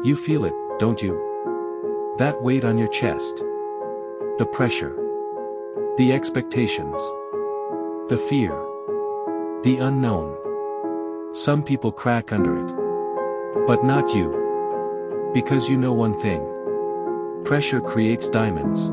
You feel it, don't you? That weight on your chest. The pressure. The expectations. The fear. The unknown. Some people crack under it. But not you. Because you know one thing. Pressure creates diamonds.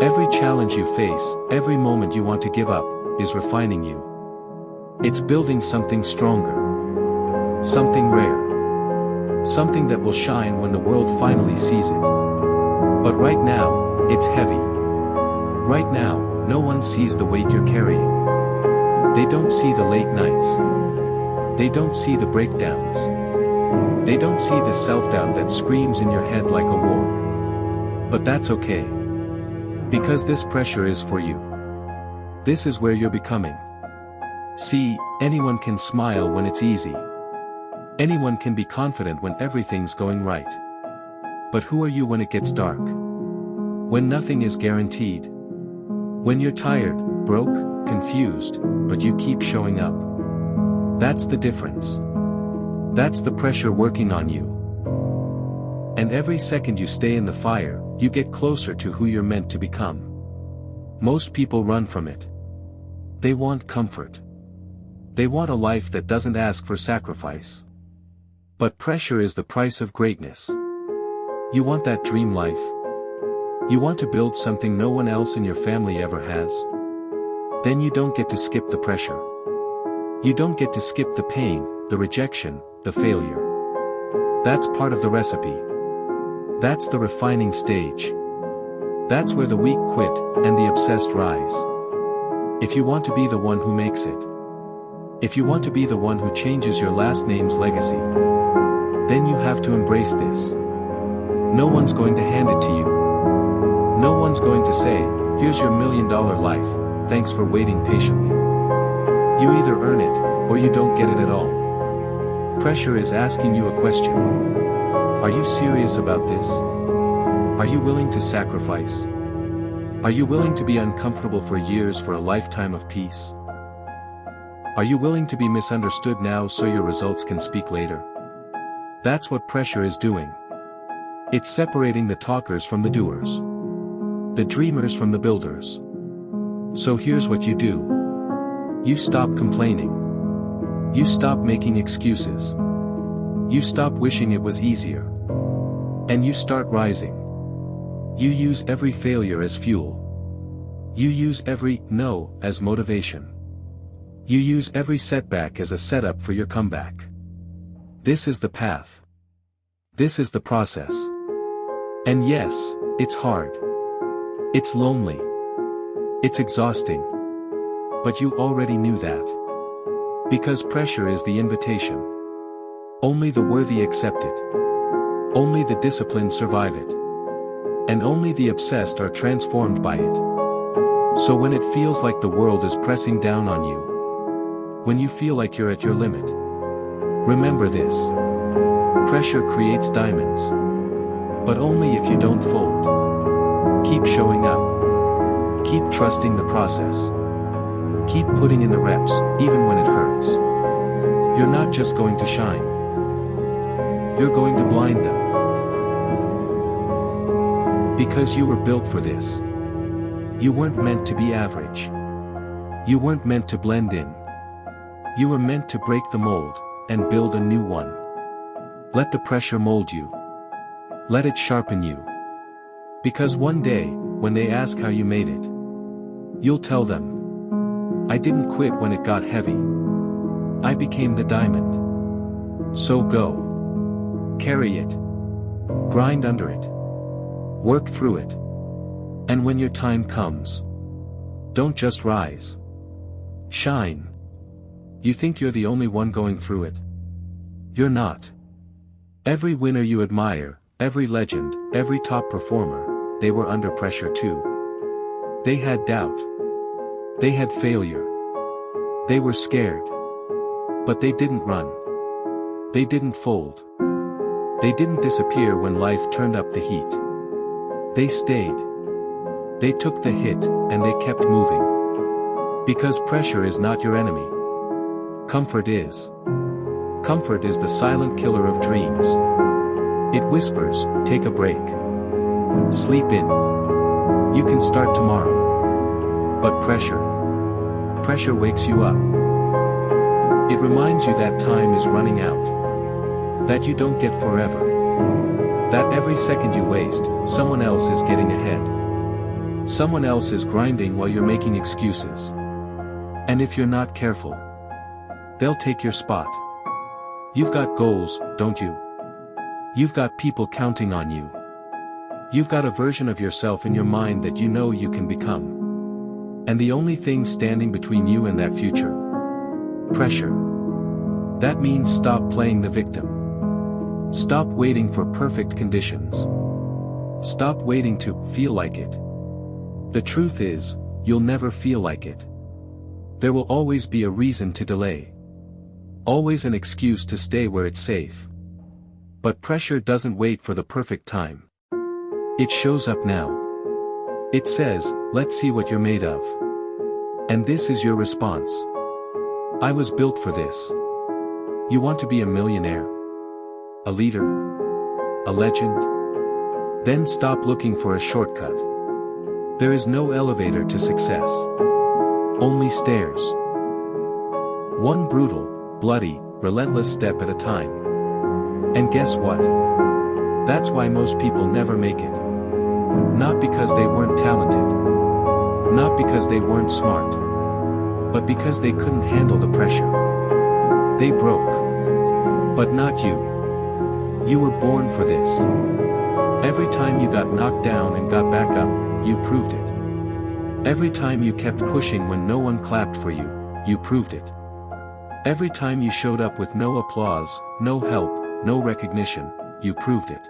Every challenge you face, every moment you want to give up, is refining you. It's building something stronger. Something rare. Something that will shine when the world finally sees it. But right now, it's heavy. Right now, no one sees the weight you're carrying. They don't see the late nights. They don't see the breakdowns. They don't see the self-doubt that screams in your head like a war. But that's okay. Because this pressure is for you. This is where you're becoming. See, anyone can smile when it's easy. Anyone can be confident when everything's going right. But who are you when it gets dark? When nothing is guaranteed? When you're tired, broke, confused, but you keep showing up? That's the difference. That's the pressure working on you. And every second you stay in the fire, you get closer to who you're meant to become. Most people run from it. They want comfort. They want a life that doesn't ask for sacrifice. But pressure is the price of greatness. You want that dream life? You want to build something no one else in your family ever has? Then you don't get to skip the pressure. You don't get to skip the pain, the rejection, the failure. That's part of the recipe. That's the refining stage. That's where the weak quit, and the obsessed rise. If you want to be the one who makes it. If you want to be the one who changes your last name's legacy. Then you have to embrace this. No one's going to hand it to you. No one's going to say, here's your $1 million life, thanks for waiting patiently. You either earn it, or you don't get it at all. Pressure is asking you a question. Are you serious about this? Are you willing to sacrifice? Are you willing to be uncomfortable for years for a lifetime of peace? Are you willing to be misunderstood now so your results can speak later? That's what pressure is doing. It's separating the talkers from the doers. The dreamers from the builders. So here's what you do. You stop complaining. You stop making excuses. You stop wishing it was easier. And you start rising. You use every failure as fuel. You use every no as motivation. You use every setback as a setup for your comeback. This is the path. This is the process. And yes, it's hard. It's lonely. It's exhausting. But you already knew that. Because pressure is the invitation. Only the worthy accept it. Only the disciplined survive it. And only the obsessed are transformed by it. So when it feels like the world is pressing down on you, when you feel like you're at your limit, remember this. Pressure creates diamonds. But only if you don't fold. Keep showing up. Keep trusting the process. Keep putting in the reps, even when it hurts. You're not just going to shine. You're going to blind them. Because you were built for this. You weren't meant to be average. You weren't meant to blend in. You were meant to break the mold, and build a new one. Let the pressure mold you. Let it sharpen you. Because one day, when they ask how you made it, you'll tell them, I didn't quit when it got heavy. I became the diamond. So go. Carry it. Grind under it. Work through it. And when your time comes, don't just rise. Shine. You think you're the only one going through it? You're not. Every winner you admire, every legend, every top performer, they were under pressure too. They had doubt. They had failure. They were scared. But they didn't run. They didn't fold. They didn't disappear when life turned up the heat. They stayed. They took the hit, and they kept moving. Because pressure is not your enemy. Comfort is. Comfort is the silent killer of dreams. It whispers, take a break. Sleep in. You can start tomorrow. But pressure wakes you up. It reminds you that time is running out. That you don't get forever. That every second you waste, someone else is getting ahead. Someone else is grinding while you're making excuses. And if you're not careful, they'll take your spot. You've got goals, don't you? You've got people counting on you. You've got a version of yourself in your mind that you know you can become. And the only thing standing between you and that future? Pressure. That means stop playing the victim. Stop waiting for perfect conditions. Stop waiting to feel like it. The truth is, you'll never feel like it. There will always be a reason to delay. Always an excuse to stay where it's safe. But pressure doesn't wait for the perfect time. It shows up now. It says, let's see what you're made of. And this is your response. I was built for this. You want to be a millionaire? A leader? A legend? Then stop looking for a shortcut. There is no elevator to success. Only stairs. One brutal, bloody, relentless step at a time. And guess what? That's why most people never make it. Not because they weren't talented. Not because they weren't smart. But because they couldn't handle the pressure. They broke. But not you. You were born for this. Every time you got knocked down and got back up, you proved it. Every time you kept pushing when no one clapped for you, you proved it. Every time you showed up with no applause, no help, no recognition, you proved it.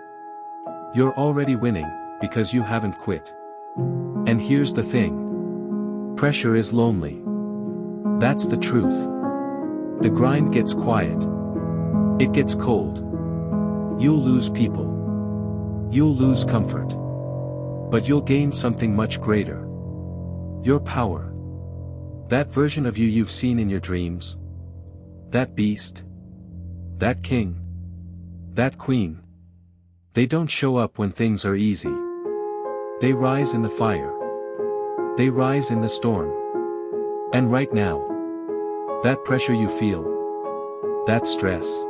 You're already winning, because you haven't quit. And here's the thing. Pressure is lonely. That's the truth. The grind gets quiet. It gets cold. You'll lose people. You'll lose comfort. But you'll gain something much greater. Your power. That version of you you've seen in your dreams. That beast. That king. That queen. They don't show up when things are easy. They rise in the fire. They rise in the storm. And right now, that pressure you feel, that stress,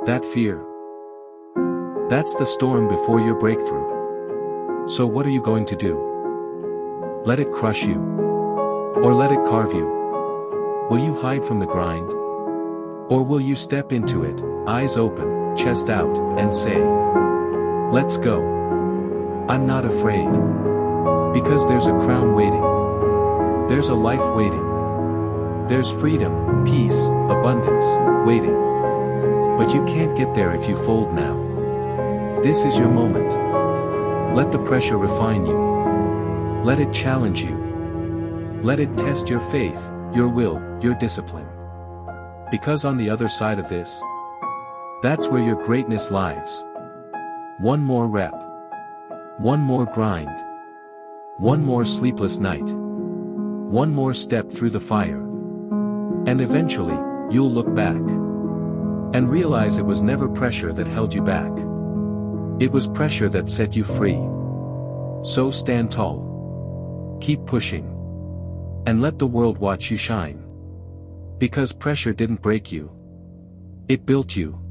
that fear, that's the storm before your breakthrough. So what are you going to do? Let it crush you? Or let it carve you? Will you hide from the grind? Or will you step into it, eyes open, chest out, and say, let's go. I'm not afraid. Because there's a crown waiting. There's a life waiting. There's freedom, peace, abundance, waiting. But you can't get there if you fold now. This is your moment. Let the pressure refine you. Let it challenge you. Let it test your faith, your will, your discipline. Because on the other side of this, that's where your greatness lies. One more rep. One more grind. One more sleepless night. One more step through the fire. And eventually, you'll look back. And realize it was never pressure that held you back. It was pressure that set you free. So stand tall. Keep pushing. And let the world watch you shine. Because pressure didn't break you. It built you.